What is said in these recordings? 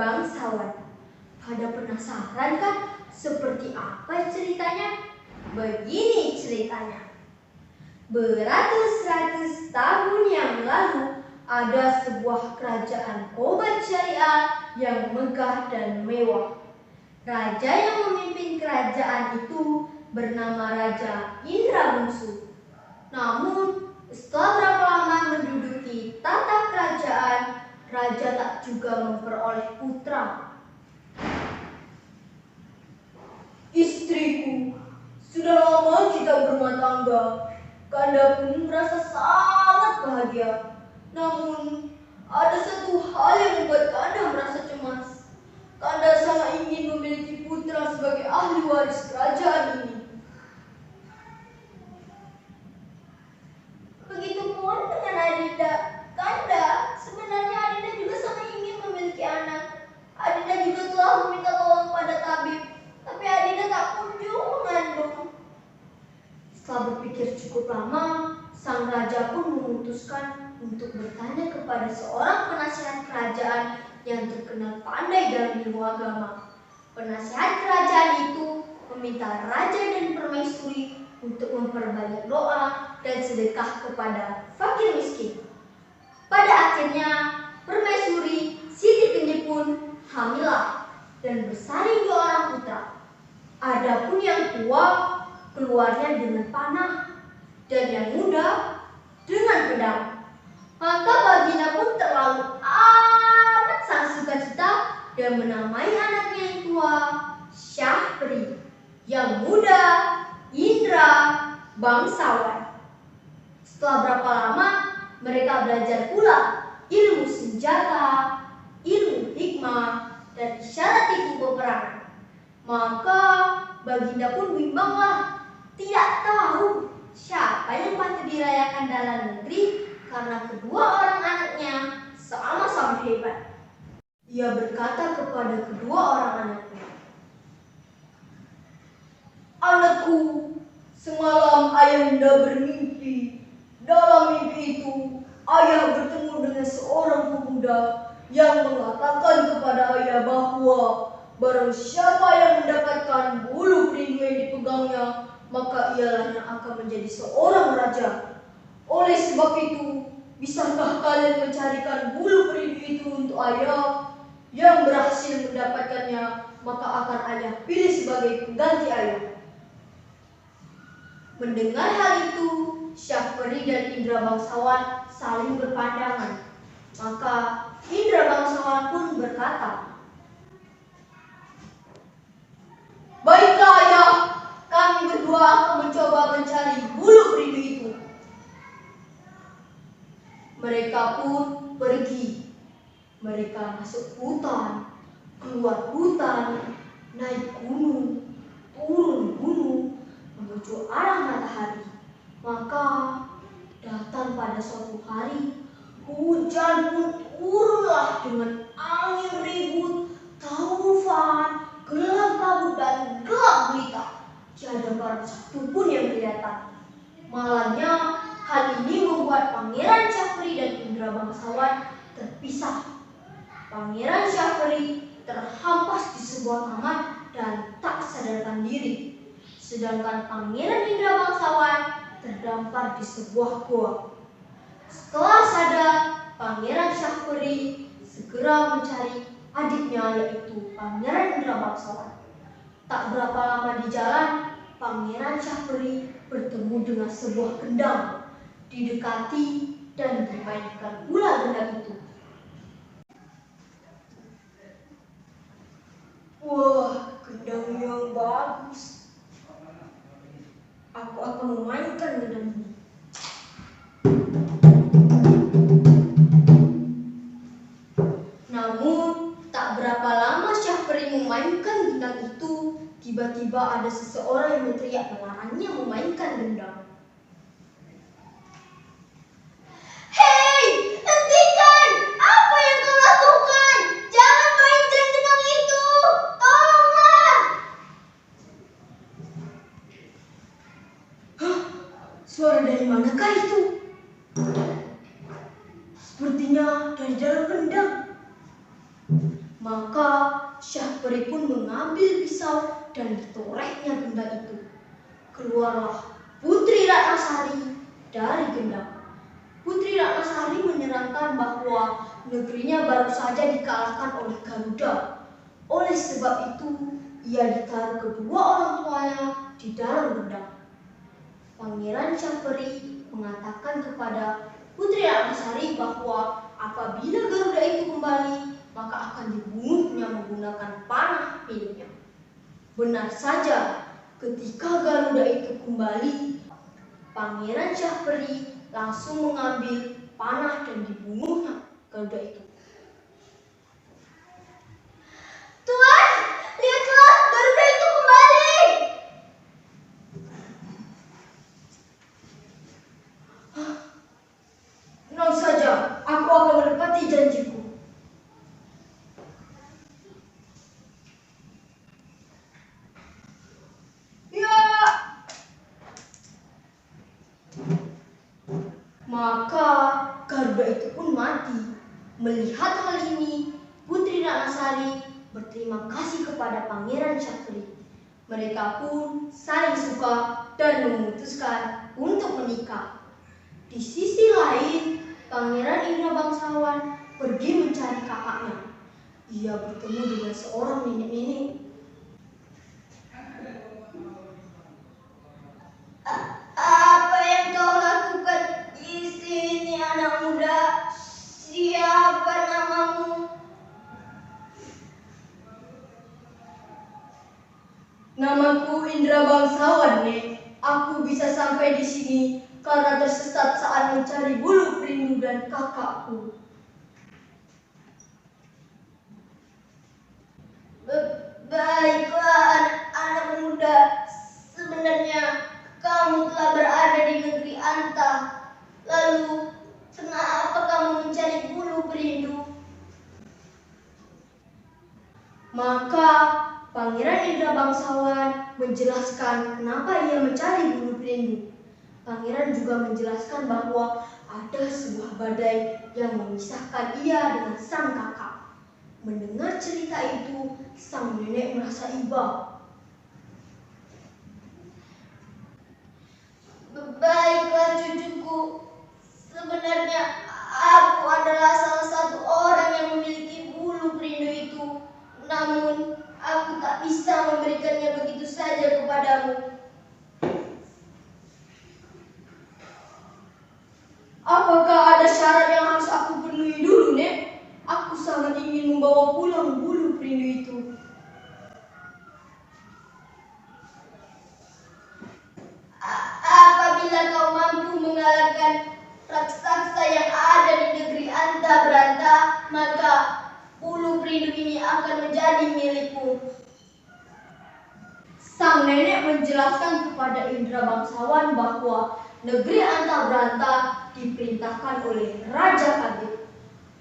bangsawan. Pada penasaran kan seperti apa ceritanya? Begini ceritanya. Beratus-ratus tahun yang lalu ada sebuah kerajaan obat syariah yang megah dan mewah. Raja yang memimpin kerajaan itu bernama Raja Indrabangsa. Namun setelah berapa lama menduduki tahta kerajaan, raja tak juga memperoleh putra. Istriku, sudah lama kita berumah tangga. Kanda pun merasa sangat bahagia. Namun, ada satu hal yang membuat Kanda merasa cemas. Kanda sangat ingin memiliki putra sebagai ahli waris kerajaan ini. Begitupun dengan Adinda. Kanda, sebenarnya Adinda juga sangat ingin memiliki anak. Adinda juga telah meminta tolong pada tabib, tapi Adinda tak kunjung mengandung. Setelah berpikir cukup lama, sang raja pun memutuskan untuk bertanya kepada seorang penasihat kerajaan yang terkenal pandai dalam ilmu agama. Penasihat kerajaan itu meminta raja dan permaisuri untuk memperbanyak doa dan sedekah kepada fakir miskin. Pada akhirnya, permaisuri Siti Kenyir pun hamilah dan bersalin 2 orang putra. Adapun yang tua keluarnya dengan panah dan yang muda dengan pedang. Maka baginda pun terlalu amat sang sukacita dan menamai anaknya yang tua Syahpri, yang muda Indra Bangsawan. Setelah berapa lama mereka belajar pula ilmu senjata, ilmu hikmah, dan isyarat ilmu peperangan. Maka baginda pun bimbanglah, tidak tahu siapa yang patut dirayakan dalam negeri karena kedua orang anaknya sama-sama hebat. Ia berkata kepada kedua orang anaknya, Anakku, semalam ayahanda bermimpi. Dalam mimpi itu, ayah bertemu dengan seorang pemuda yang mengatakan kepada ayah bahwa barang siapa yang mendapatkan bulu perindu yang dipegangnya, maka ialah yang akan menjadi seorang raja. Oleh sebab itu, bisakah kalian mencarikan bulu perindu itu untuk ayah? Yang berhasil mendapatkannya, maka akan ayah pilih sebagai pengganti ayah. Mendengar hal itu, Syahpri dan Indra Bangsawan saling berpandangan. Maka Indra Bangsawan pun berkata, Baiklah ayah, kami berdua akan mencoba mencari bulu perindu itu. Mereka pun pergi. Mereka masuk hutan, keluar hutan, naik gunung, turun gunung, menuju arah matahari. Maka datang pada suatu hari, hujan pun turunlah dengan angin ribut, taufan, gelap kabut dan gelap gulita. Tiada barang satu pun yang kelihatan. Malahnya hal ini membuat Pangeran Syahpri dan Indra Bangsawan terpisah. Pangeran Syahpri terhampas di sebuah kamar dan tak sadarkan diri. Sedangkan Pangeran Indra Bangsawan terdampar di sebuah goa. Setelah sadar, Pangeran Syahpri segera mencari adiknya, yaitu Pangeran Indra Bangsawan. Tak berapa lama di jalan, Pangeran Syahpri bertemu dengan sebuah gendang. Didekati dan dimainkan pula gendang itu. Wah, gendang yang bagus. Aku akan memainkan gendang ini. Namun, tak berapa lama Syahpri memainkan gendang itu, tiba-tiba ada seseorang yang berteriak melarangnya memainkan gendang. Hei, hentikan! Apa yang kau lakukan? Jangan mainkan gendang itu! Tolonglah! Hah? Suara dari manakah itu? Sepertinya dari dalam gendang. Maka Syahperi pun mengambil pisau dan ditoreknya benda itu. Keluarlah Putri Ratnasari dari gendang. Putri Ratnasari menyerangkan bahwa negerinya baru saja dikalahkan oleh Garuda. Oleh sebab itu, ia ditaruh kedua orang tuanya di dalam gendang. Pangeran Syahperi mengatakan kepada Putri Ratnasari bahwa apabila Garuda itu kembali, maka akan dibunuhnya menggunakan panah miliknya. Benar saja, ketika Garuda itu kembali, Pangeran Syahperi langsung mengambil panah dan dibunuhnya Garuda itu. Tuan, lihatlah, Garuda itu kembali. Tenang saja, aku akan menepati janjiku. Ya. Maka Garuda itu pun mati. Melihat hal ini, Putri Ratnasari berterima kasih kepada Pangeran Syahperi. Mereka pun saling suka dan memutuskan untuk menikah. Di sisi lain, Pangeran Indra Bangsawan pergi mencari kakaknya. Ia bertemu dengan seorang nenek-nenek. Apa yang kau lakukan di sini, anak muda? Siapa namamu? Namaku Indra Bangsawan, Nek. Aku bisa sampai di sini karena tersesat saat mencari bulu perindu dan kakakku. Baiklah, anak muda. Sebenarnya kamu telah berada di negeri Anta. Lalu, kenapa kamu mencari bulu perindu? Maka Pangeran Indra Bangsawan menjelaskan kenapa ia mencari bulu perindu. Pangeran juga menjelaskan bahwa ada sebuah badai yang memisahkan ia dengan sang kakak. Mendengar cerita itu, sang nenek merasa iba. Baiklah cucuku, sebenarnya aku adalah salah satu orang yang memiliki bulu perindu itu. Namun, aku tak bisa memberikannya begitu saja kepadamu. Apakah ada syarat yang harus aku penuhi dulu, Nek? Aku sangat ingin membawa pulang bulu perindu itu. Apabila kau mampu mengalahkan raksasa yang ada di negeri Anta Beranta, maka bulu perindu ini akan menjadi milikmu. Sang nenek menjelaskan kepada Indra Bangsawan bahwa negeri Anta Beranta diperintahkan oleh Raja Kabir.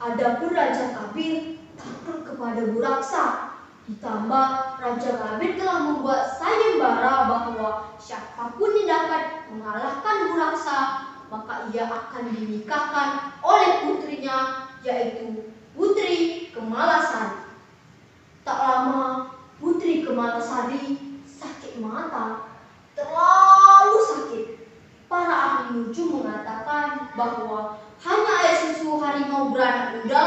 Adapun Raja Kabir takut kepada Buraksa. Ditambah Raja Kabir telah membuat sayembara bahwa siapapun yang dapat mengalahkan Buraksa, maka ia akan dinikahkan oleh putrinya, yaitu Putri Kemalasari. Tak lama, Putri Kemalasari sakit mata, terlalu sakit. Para ahli nujum mengatakan bahwa hanya air susu harimau beranak muda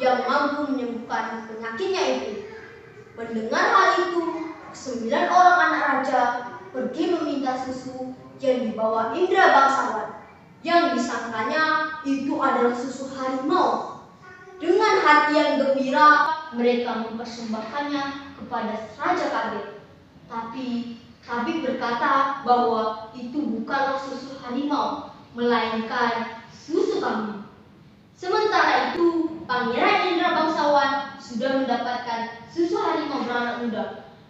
yang mampu menyembuhkan penyakitnya itu. Mendengar hal itu, 9 orang anak raja pergi meminta susu yang dibawa Indra Bangsawan. Yang disangkanya itu adalah susu harimau. Dengan hati yang gembira, mereka mempersembahkannya kepada Raja Kabir. Tapi Kabir berkata bahwa itu bukanlah susu harimau, melainkan susu kambing. Sementara itu, Pangeran Indra Bangsawan sudah mendapatkan susu harimau beranak muda.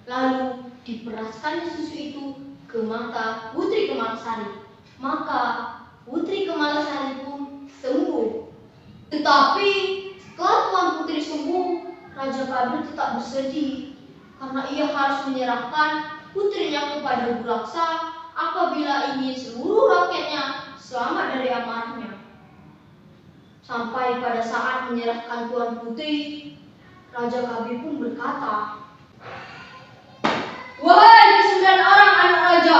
Lalu diperaskan susu itu ke mata Putri Kemalasari. Maka Putri Kemalasari pun sembuh. Tetapi setelah Tuan Putri sembuh, Raja Kabir tetap bersedih karena ia harus menyerahkan putrinya kepada Buraksa apabila ingin seluruh rakyatnya selamat dari amarahnya. Sampai pada saat menyerahkan Tuan Putri, Raja Kabir pun berkata, "Wahai kesembilan orang anak raja,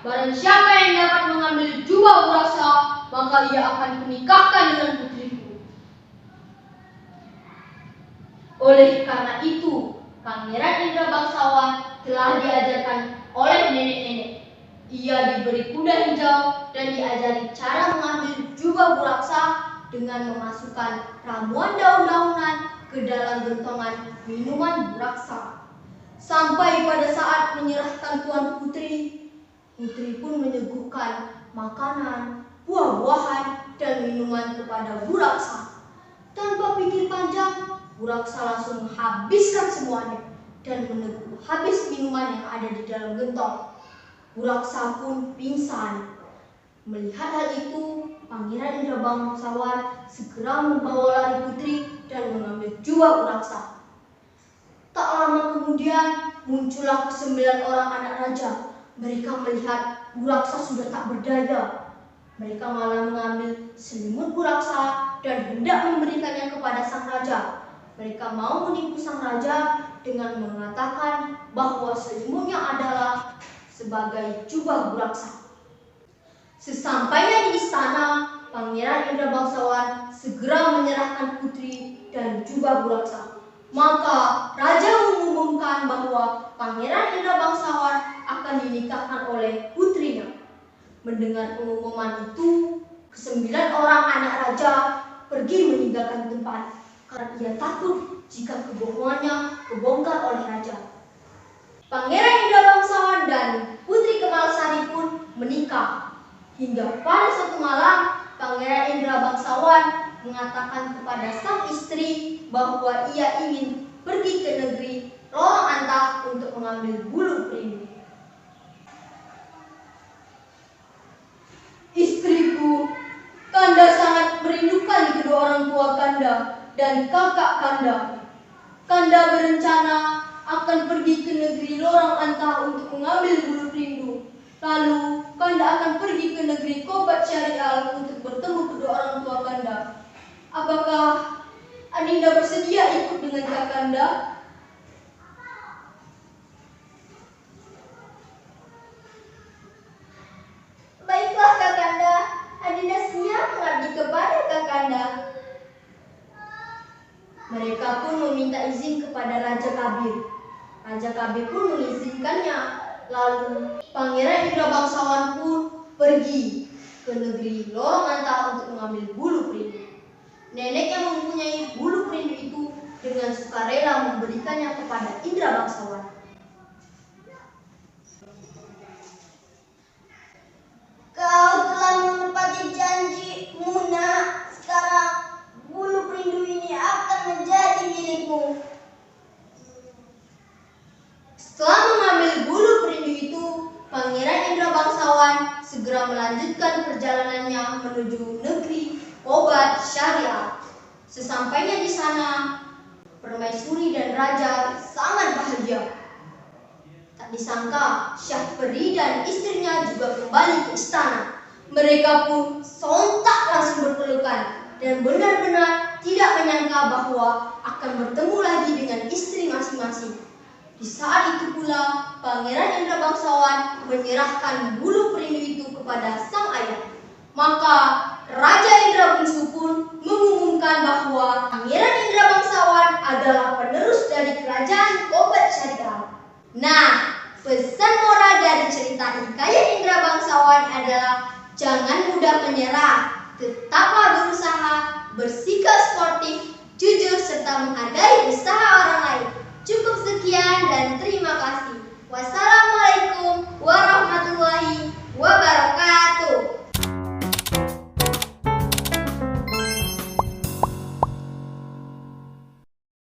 barang siapa yang dapat mengambil jubah Buraksa, maka ia akan menikahkan dengan putriku." Oleh karena itu, Pangeran Indra Bangsawan telah diajarkan oleh nenek-nenek. Ia diberi kuda hijau dan diajari cara mengambil jubah Buraksa dengan memasukkan ramuan daun-daunan ke dalam gentongan minuman Buraksa. Sampai pada saat menyerahkan tuan putri, putri pun menyuguhkan makanan, buah-buahan, dan minuman kepada Buraksa. Tanpa pikir panjang, Buraksa langsung menghabiskan semuanya dan meneguk habis minuman yang ada di dalam gentong. Buraksa pun pingsan. Melihat hal itu, Pangeran Indra Bangsawan segera membawa lari putri dan mengambil jubah Buraksa. Tak lama kemudian, muncullah kesembilan orang anak raja. Mereka melihat Buraksa sudah tak berdaya. Mereka malah mengambil selimut Buraksa dan hendak memberikannya kepada sang raja. Mereka mau menipu sang raja dengan mengatakan bahwa selimutnya adalah sebagai jubah Buraksa. Sesampainya di istana, Pangeran Indra Bangsawan segera menyerahkan putri dan jubah Buraksa. Maka raja mengumumkan bahwa Pangeran Indra Bangsawan akan dinikahkan oleh putrinya. Mendengar pengumuman itu, kesembilan orang anak raja pergi meninggalkan tempat karena ia takut jika kebohongannya kebongkar oleh raja. Pangeran Indra Bangsawan dan Putri Kemalasari pun menikah. Hingga pada suatu malam, Pangeran Indra Bangsawan mengatakan kepada sang istri bahwa ia ingin pergi ke negeri Lorong Antah untuk mengambil bulu perindu. "Istriku, Kanda sangat merindukan kedua orang tua Kanda dan kakak Kanda. Kanda berencana akan pergi ke negeri Lorong Antah untuk mengambil bulu perindu. Lalu Kanda akan pergi ke negeri Kobat Syarial untuk bertemu kedua orang tua Kanda. Apakah Adinda bersedia ikut dengan Kakanda?" Baiklah Kakanda, Adinda siap mengabdi kepada Kakanda. Mereka pun meminta izin kepada Raja Kabir. Raja Kabir pun mengizinkannya. Lalu Pangeran Indra Bangsawan pun pergi ke negeri Lorong Antah untuk mengambil bulu perindu. Nenek yang mempunyai bulu perindu itu dengan sukarela memberikannya kepada Indra Bangsawan. Kau telah menepati janjimu, Nak. Sekarang bulu perindu ini akan menjadi milikmu. Setelah mengambil bulu perindu itu, Pangeran Indra Bangsawan segera melanjutkan perjalanannya menuju negeri Kobat Syarial. Sesampainya di sana, permaisuri dan raja sangat bahagia. Tak disangka, Syahperi dan istrinya juga kembali ke istana. Mereka pun sontak langsung berpelukan dan benar-benar tidak menyangka bahwa akan bertemu lagi dengan istri masing-masing. Di saat itu pula, Pangeran Indra Bangsawan menyerahkan bulu perindu itu kepada sang ayah. Maka Raja Indra Bungsu pun mengumumkan bahwa Pangeran Indra Bangsawan adalah penerus dari kerajaan Kobat Syarial. Nah, pesan moral dari cerita Hikayat Indra Bangsawan adalah jangan mudah menyerah, tetaplah berusaha, bersikap sportif, jujur, serta menghargai usaha orang lain. Cukup sekian dan terima kasih. Wassalamualaikum warahmatullahi wabarakatuh.